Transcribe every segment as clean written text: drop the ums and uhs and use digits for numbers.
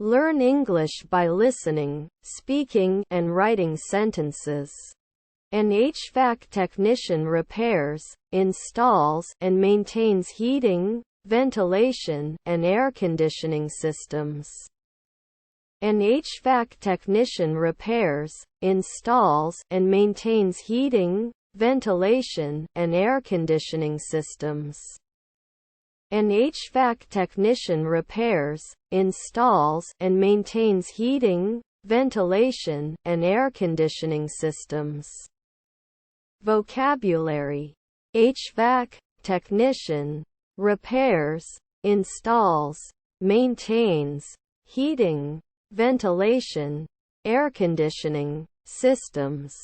Learn English by listening, speaking, and writing sentences. An HVAC technician repairs, installs, and maintains heating, ventilation, and air conditioning systems. An HVAC technician repairs, installs, and maintains heating, ventilation, and air conditioning systems. An HVAC technician repairs, installs, and maintains heating, ventilation, and air conditioning systems. Vocabulary: HVAC technician, repairs, installs, maintains, heating, ventilation, air conditioning systems.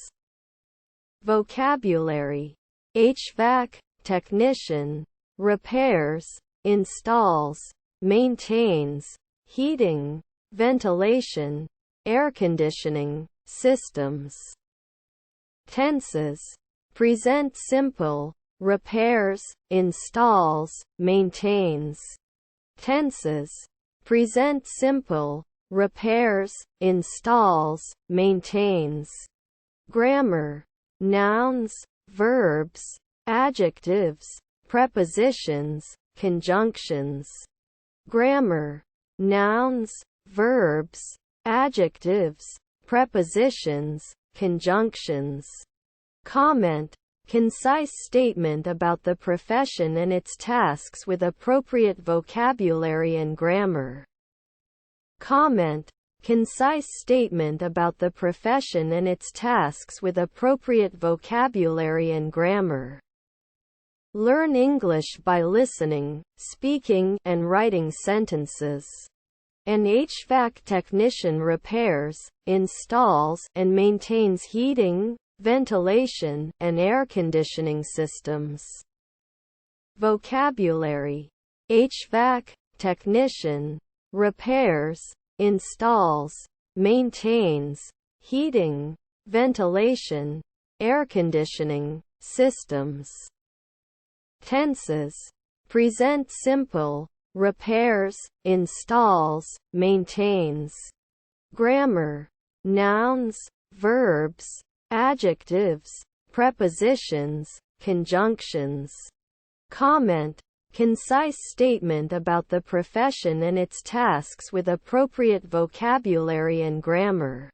Vocabulary: HVAC technician, repairs, installs, maintains, heating, ventilation, air conditioning systems. Tenses: present simple, repairs, installs, maintains. Tenses: present simple, repairs, installs, maintains. Grammar: nouns, verbs, adjectives, prepositions, conjunctions. Grammar: nouns, verbs, adjectives, prepositions, conjunctions. Comment: concise statement about the profession and its tasks with appropriate vocabulary and grammar. Comment: concise statement about the profession and its tasks with appropriate vocabulary and grammar. Learn English by listening, speaking, and writing sentences. An HVAC technician repairs, installs, and maintains heating, ventilation, and air conditioning systems. Vocabulary: HVAC technician, repairs, installs, maintains, heating, ventilation, air conditioning systems. Tenses: present simple, repairs, installs, maintains. Grammar: nouns, verbs, adjectives, prepositions, conjunctions. Comment: concise statement about the profession and its tasks with appropriate vocabulary and grammar.